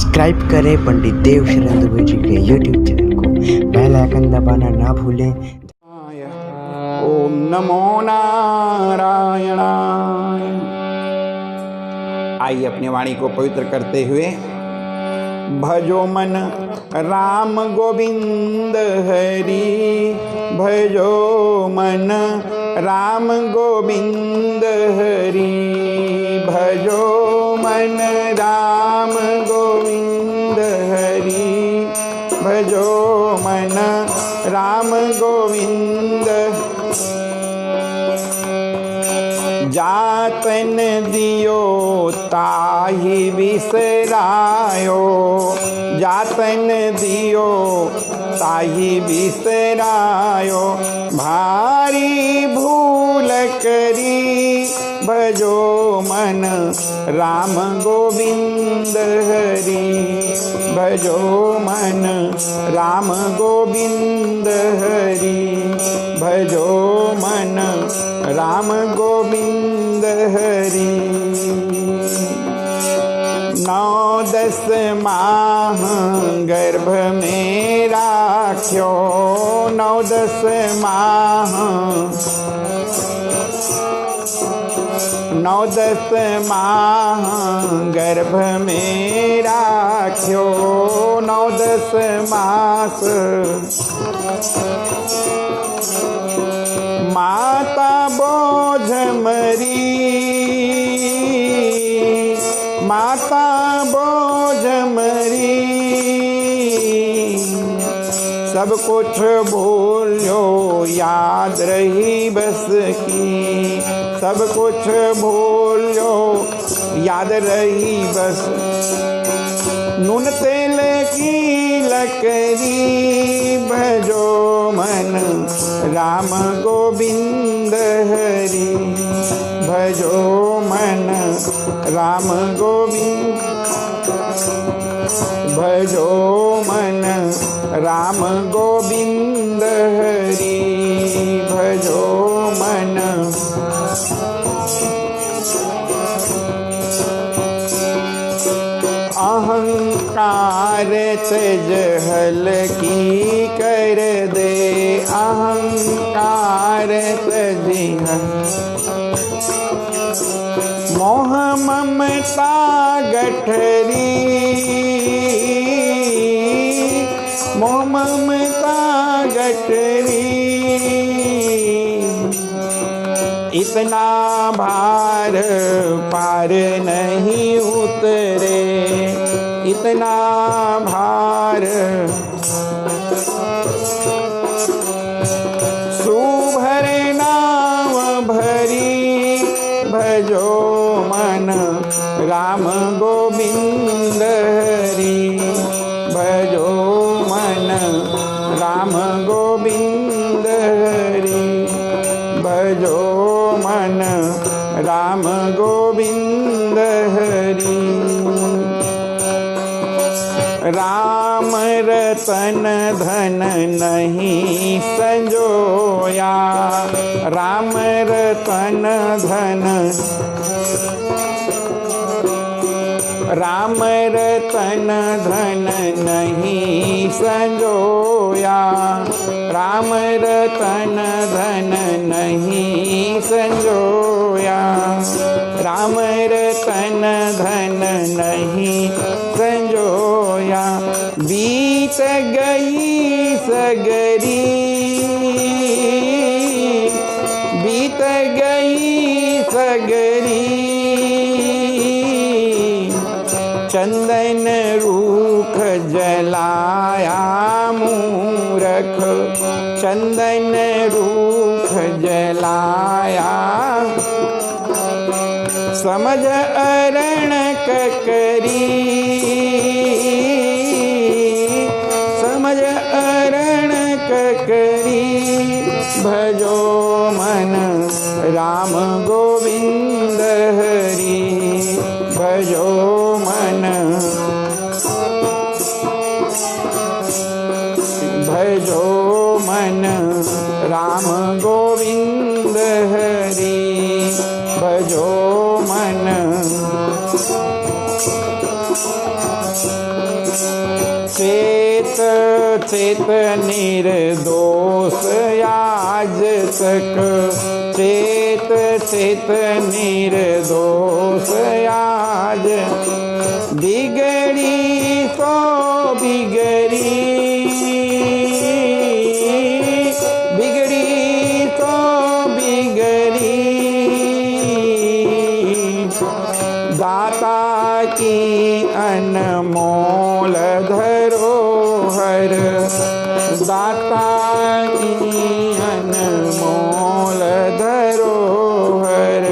Subscribe करें पंडित देव शरण दुबे जी के यूट्यूब चैनल को, बेल आइकन दबाना ना भूलें। ओम नमो नारायणाय। आइए अपनी वाणी को पवित्र करते हुए भजो मन राम गोविंद हरि, भजो मन राम गोविंद हरि, भजो मन राम गोविंद हरि, भजो मन राम गोविंद। जातन दियो ताहि बिसरायो, जातन दियो ताहि बिसरायो, भारी भूल करी भजो मन राम गोविंद हरि, भजो मन राम गोविंद हरि, भजो मन राम गोविंद हरि। 9-10 माह गर्भ में राख्यो, 9-10 माह 9-10 माह गर्भ में राख्यो, 9-10 मास माता बोझ मरी, माता बोझ मरी, सब कुछ भूलो याद रही बस की, सब कुछ भूलो याद रही बस। नून तेल की लकड़ी भजो मन राम गोविंद हरि, भजो मन राम गोविंद, भजो मन राम गोविंद हरि, भजो मन। अहंकार तेज हल्की कर दे, अहंकार तेज मोह ममता गठरी, मोह ममता गठरी, इतना भार पार नहीं उतरे, इतना भार सुभर नाम भरी, भजो मन राम गोविंद हरि, भजो मन राम गोविंद हरि, भजो मन राम गोविंद हरि। राम रतन धन नहीं संजोया, राम रतन धन, राम रतन धन नहीं संजोया, राम रतन धन नहीं संजोया, राम रतन धन नहीं संजोया। बीत गई सगरी, बीत गई सगरी, चंदन रूख जलाया मूरख, चंदन रूख जलाया, समझ अरण ककरी, समझ अरण ककरी, भजो मन राम गोविंद हरि, भजो मन, भजो मन राम गोविंद हरि, भजो मन। चेत चेत निर्दोष आज तक, चेत चेत निर्दोष आज, बिगड़ी सो बिगड़ी, बिगड़ी तो बिगड़ी, दाता की अनमोल धरोहर, दाता की अनमोल धरोहर,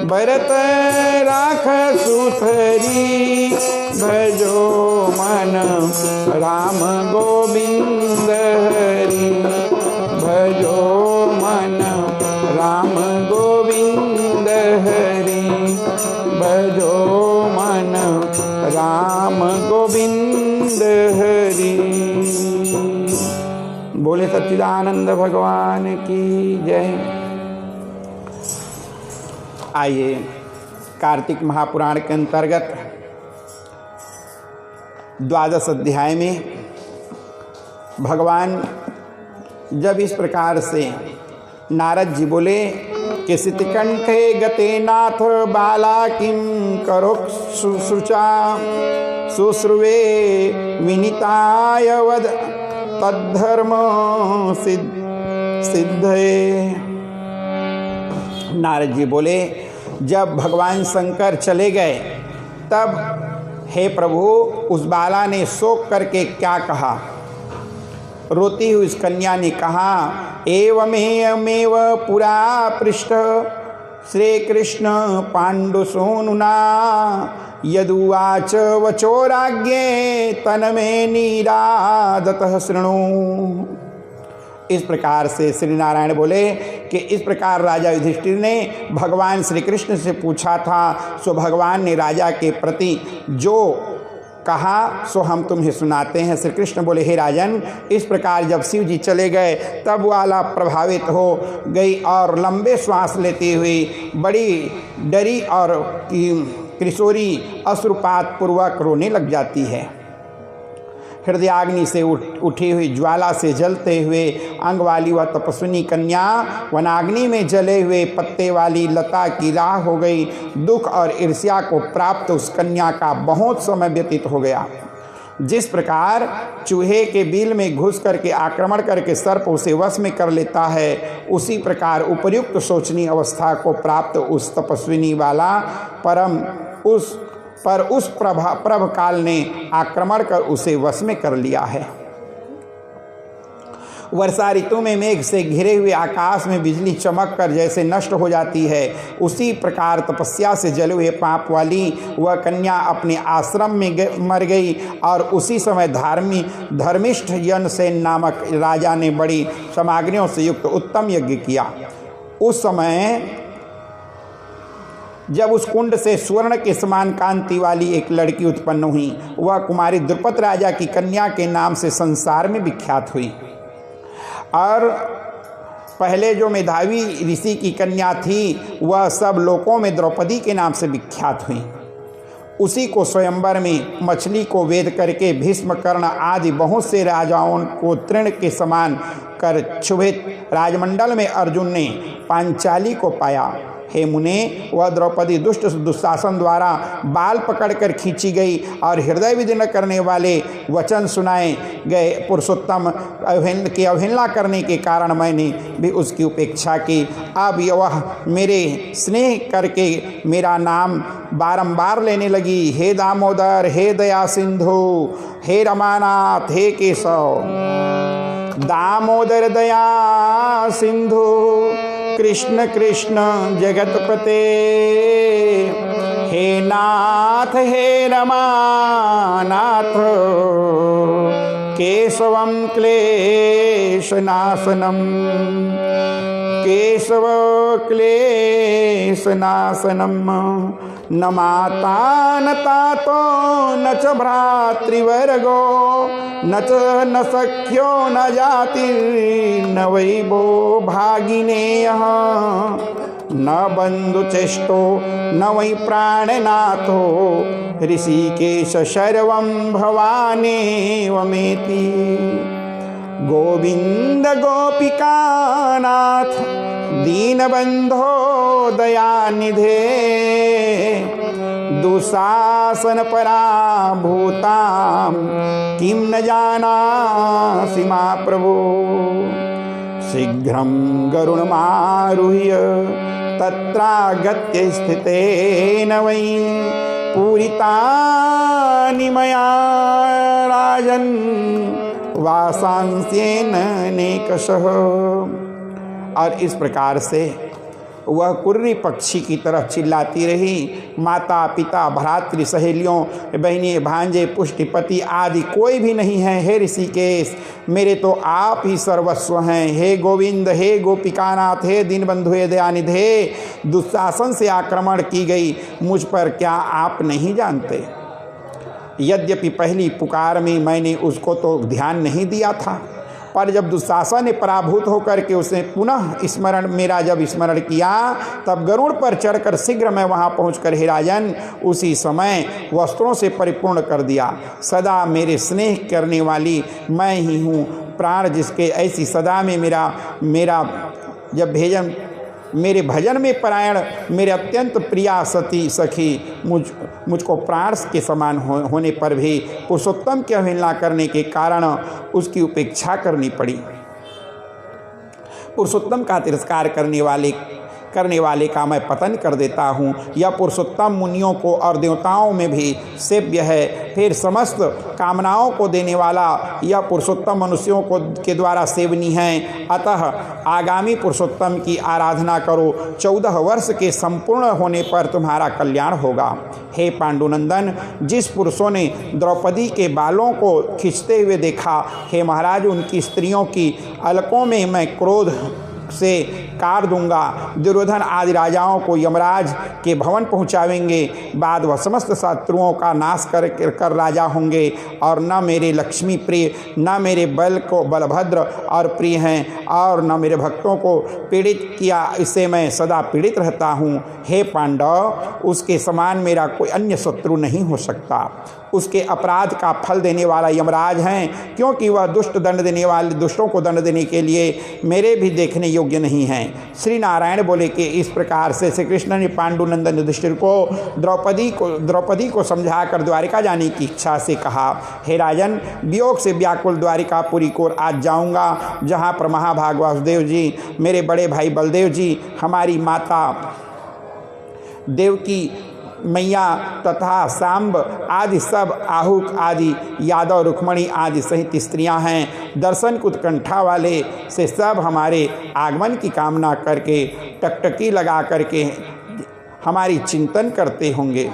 भरत राख सुथरी, भजो मन राम गोविंद हरि, भजो मन राम गोविंद हरि, भजो मन राम गोविंद हरि। बोले सच्चिदानंद भगवान की जय। आइए कार्तिक महापुराण के अंतर्गत 12 अध्याय में भगवान जब इस प्रकार से नारद जी बोले कि सितकंठे गते नाथ बाला किम करो शुश्रूषा, शुश्रुवे विनीताय वद तद्धर्म सिद्धये। नारद जी बोले जब भगवान शंकर चले गए तब हे प्रभु उस बाला ने शोक करके क्या कहा। रोती हुई उस कन्या ने कहा एवमेव पुरा पृष्ठ श्री कृष्ण पांडुसूनुना यदुवाच वचोराज्ञे तन्मे नीरादतः शृणु। इस प्रकार से श्री नारायण बोले कि इस प्रकार राजा युधिष्ठिर ने भगवान श्री कृष्ण से पूछा था, सो भगवान ने राजा के प्रति जो कहा सो हम तुम्हें सुनाते हैं। श्री कृष्ण बोले हे राजन, इस प्रकार जब शिव जी चले गए तब वाला प्रभावित हो गई और लंबे श्वास लेती हुई बड़ी डरी और किशोरी अश्रुपात पूर्वक रोने लग जाती है। हृदयाग्नि से उठी हुई ज्वाला से जलते हुए अंग वाली वह तपस्विनी कन्या वनाग्नि में जले हुए पत्ते वाली लता की राह हो गई। दुख और ईर्ष्या को प्राप्त उस कन्या का बहुत समय व्यतीत हो गया। जिस प्रकार चूहे के बिल में घुस करके आक्रमण करके सर्प उसे वश में कर लेता है, उसी प्रकार उपर्युक्त शोचनीय अवस्था को प्राप्त उस तपस्विनी वाला पर उस प्रभ काल ने आक्रमण कर उसे वश में कर लिया है। वर्षा ऋतु में मेघ से घिरे हुए आकाश में बिजली चमक कर जैसे नष्ट हो जाती है, उसी प्रकार तपस्या से जले हुए पाप वाली वह कन्या अपने आश्रम में मर गई। और उसी समय धर्मिष्ठ यनसेन नामक राजा ने बड़ी सामग्रियों से युक्त उत्तम यज्ञ किया। उस समय जब उस कुंड से स्वर्ण के समान कांति वाली एक लड़की उत्पन्न हुई, वह कुमारी द्रुपद राजा की कन्या के नाम से संसार में विख्यात हुई। और पहले जो मेधावी ऋषि की कन्या थी वह सब लोकों में द्रौपदी के नाम से विख्यात हुई। उसी को स्वयंवर में मछली को वेद करके भीष्म कर्ण आदि बहुत से राजाओं को तृण के समान कर क्षुभित राजमंडल में अर्जुन ने पांचाली को पाया। हे मुने, वह द्रौपदी दुष्ट दुशासन द्वारा बाल पकड़कर खींची गई और हृदय विदीर्ण करने वाले वचन सुनाए गए पुरुषोत्तम की अवहेलना करने के कारण मैंने भी उसकी उपेक्षा की। अब वह मेरे स्नेह करके मेरा नाम बारंबार लेने लगी। हे दामोदर, हे दया सिंधु, हे रमानाथ, हे केशव। दामोदर दया सिंधु कृष्ण कृष्ण जगतपते, हे नाथ हे रमानाथ, केशवं क्लेशनाशनम, केशव क्लेशनाशनम। न माता न तातो न च भ्रातृवर्गो न च न सख्यो न जाति न वै भो भागिनेयः न बंधुचेष्टो न वै प्राणनाथो ऋषिकेश सर्वं भवानेवमेति। गोविंद गोपिकानाथ दीनबंधो दयानिधे दुशासन पराभूतां किं न जानासि मा प्रभो। शीघ्रं गरुणमारुह्य तत्रागत्य स्थितेन वै पूरितानि मया राजन् वासांस्येन नेकशः। और इस प्रकार से वह कुर्री पक्षी की तरह चिल्लाती रही। माता पिता भ्रातृ सहेलियों बहनी भांजे पुष्टिपति आदि कोई भी नहीं है। हे ऋषिकेश, मेरे तो आप ही सर्वस्व हैं। हे गोविंद, हे गोपिकानाथ, हे दीनबंधु, हे दयानिधे, दुशासन से आक्रमण की गई मुझ पर क्या आप नहीं जानते? यद्यपि पहली पुकार में मैंने उसको तो ध्यान नहीं दिया था, पर जब दुशासन ने पराभूत होकर के उसने पुनः मेरा जब स्मरण किया, तब गरुड़ पर चढ़कर शीघ्र मैं वहां पहुंचकर हे राजन उसी समय वस्त्रों से परिपूर्ण कर दिया। सदा मेरे स्नेह करने वाली मैं ही हूँ। प्राण जिसके ऐसी सदा में मेरा जब मेरे भजन में परायण मेरे अत्यंत प्रिया सती सखी मुझको प्राण के समान होने पर भी पुरुषोत्तम की अवहेलना करने के कारण उसकी उपेक्षा करनी पड़ी। पुरुषोत्तम का तिरस्कार करने वाले का मैं पतन कर देता हूँ। यह पुरुषोत्तम मुनियों को और देवताओं में भी सेव्य है। फिर समस्त कामनाओं को देने वाला यह पुरुषोत्तम मनुष्यों के द्वारा सेवनीय है। अतः आगामी पुरुषोत्तम की आराधना करो। 14 वर्ष के संपूर्ण होने पर तुम्हारा कल्याण होगा। हे पांडुनंदन, जिस पुरुषों ने द्रौपदी के बालों को खींचते हुए देखा, हे महाराज, उनकी स्त्रियों की अलकों में मैं क्रोध से काट दूंगा। दुर्योधन आदि राजाओं को यमराज के भवन पहुंचावेंगे। बाद वह समस्त शत्रुओं का नाश कर राजा होंगे। और न मेरे लक्ष्मी प्रिय, न मेरे बलभद्र और प्रिय हैं, और न मेरे भक्तों को पीड़ित किया, इससे मैं सदा पीड़ित रहता हूँ। हे पांडव, उसके समान मेरा कोई अन्य शत्रु नहीं हो सकता। उसके अपराध का फल देने वाला यमराज हैं, क्योंकि वह दुष्टों को दंड देने के लिए मेरे भी देखने योग्य नहीं हैं। श्री नारायण बोले कि इस प्रकार से श्री कृष्ण ने पांडुनंदन युधिष्ठिर को द्रौपदी को समझाकर द्वारिका जाने की इच्छा से कहा, हे राजन, वियोग से व्याकुल द्वारिकापुरी को आज जाऊंगा, जहाँ पर महाभाग वासुदेव जी, मेरे बड़े भाई बलदेव जी, हमारी माता देवकी मैया तथा सांब आदि सब आहुक आदि यादव रुक्मणी आदि सहित स्त्रियां हैं। दर्शन की उत्कंठा वाले से सब हमारे आगमन की कामना करके टकटकी लगा करके हमारी चिंतन करते होंगे।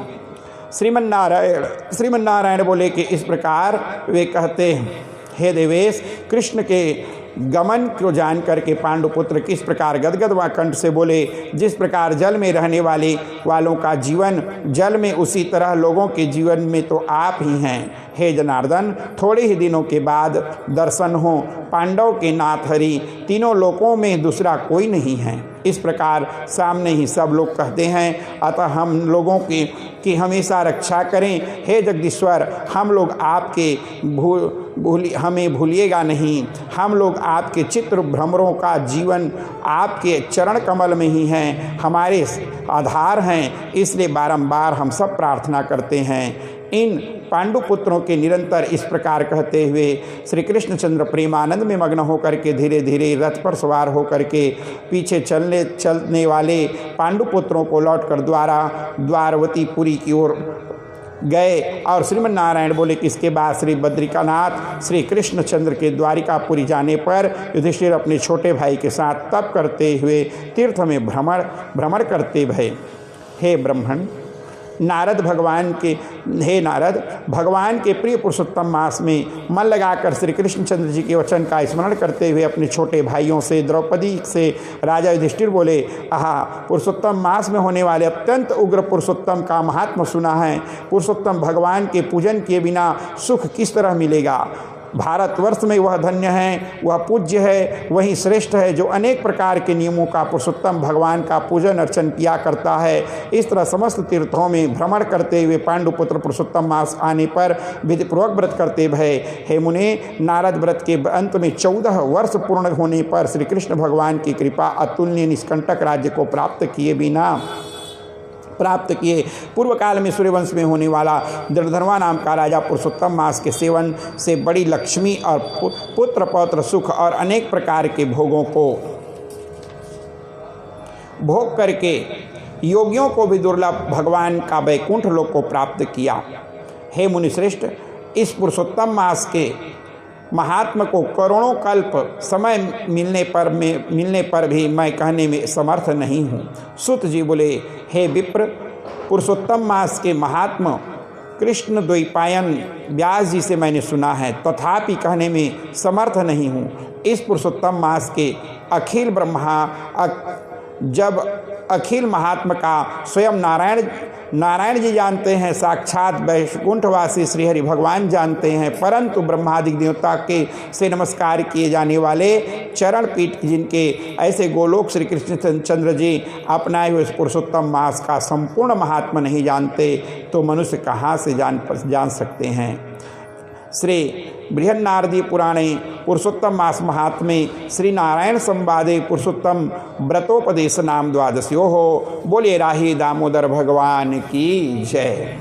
श्रीमन्नारायण बोले कि इस प्रकार वे कहते हैं, हे देवेश, कृष्ण के गमन को जान करके पांडुपुत्र किस प्रकार गदगद व कंठ से बोले, जिस प्रकार जल में रहने वालों का जीवन जल में, उसी तरह लोगों के जीवन में तो आप ही हैं। हे जनार्दन, थोड़े ही दिनों के बाद दर्शन हो। पांडव के नाथ हरि, तीनों लोकों में दूसरा कोई नहीं है। इस प्रकार सामने ही सब लोग कहते हैं। अतः हम लोगों की हमेशा रक्षा करें। हे जगदीश्वर, हम लोग आपके हमें भूलिएगा नहीं। हम लोग आपके चित्र भ्रमरों का जीवन आपके चरण कमल में ही हैं, हमारे आधार हैं। इसलिए बारंबार हम सब प्रार्थना करते हैं। इन पांडुपुत्रों के निरंतर इस प्रकार कहते हुए श्री कृष्णचंद्र प्रेमानंद में मग्न होकर के धीरे धीरे रथ पर सवार होकर के पीछे चलने वाले पांडुपुत्रों को लौटकर द्वारवतीपुरी की ओर गए। और श्रीमन्नारायण बोले कि इसके बाद श्री बद्रिकानाथ श्री कृष्णचंद्र के द्वारिकापुरी जाने पर युधिष्ठिर अपने छोटे भाई के साथ तप करते हुए तीर्थ में भ्रमण करते भये। हे ब्रह्मण, नारद भगवान के प्रिय पुरुषोत्तम मास में मन लगाकर श्री कृष्णचंद्र जी के वचन का स्मरण करते हुए अपने छोटे भाइयों से, द्रौपदी से राजा युधिष्ठिर बोले, आहा, पुरुषोत्तम मास में होने वाले अत्यंत उग्र पुरुषोत्तम का महात्मा सुना है। पुरुषोत्तम भगवान के पूजन के बिना सुख किस तरह मिलेगा। भारतवर्ष में वह धन्य है, वह पूज्य है, वही श्रेष्ठ है जो अनेक प्रकार के नियमों का पुरुषोत्तम भगवान का पूजन अर्चन किया करता है। इस तरह समस्त तीर्थों में भ्रमण करते हुए पांडुपुत्र पुरुषोत्तम मास आने पर विधिपूर्वक व्रत करते भय हे मुने, नारद व्रत के अंत में 14 वर्ष पूर्ण होने पर श्री कृष्ण भगवान की कृपा अतुलनीय निष्कंटक राज्य को प्राप्त किए। पूर्व काल में सूर्यवंश में होने वाला दृढ़धर्मा नाम का राजा पुरुषोत्तम मास के सेवन से बड़ी लक्ष्मी और पुत्र पौत्र सुख और अनेक प्रकार के भोगों को भोग करके योगियों को भी दुर्लभ भगवान का वैकुंठ लोक को प्राप्त किया। हे मुनिश्रेष्ठ, इस पुरुषोत्तम मास के महात्म को करोड़ों कल्प समय मिलने पर भी मैं कहने में समर्थ नहीं हूँ। सुत जी बोले, हे विप्र, पुरुषोत्तम मास के महात्म कृष्ण द्वैपायन व्यास जी से मैंने सुना है, तथापि कहने में समर्थ नहीं हूँ। इस पुरुषोत्तम मास के जब अखिल महात्मा का स्वयं नारायण जी जानते हैं, साक्षात वैकुंठवासी श्रीहरि भगवान जानते हैं, परंतु ब्रह्मादिक देवता के से नमस्कार किए जाने वाले चरण पीठ जिनके ऐसे गोलोक श्री कृष्ण चंद्र जी अपनाए हुए पुरुषोत्तम मास का संपूर्ण महात्मा नहीं जानते तो मनुष्य कहाँ से जान सकते हैं। श्री बृहन्नारदी पुराणे पुरुषोत्तम मास महात्मे श्री नारायण संवादे पुरुषोत्तम व्रतोपदेश नाम द्वादश्यो हो। बोले राही दामोदर भगवान की जय।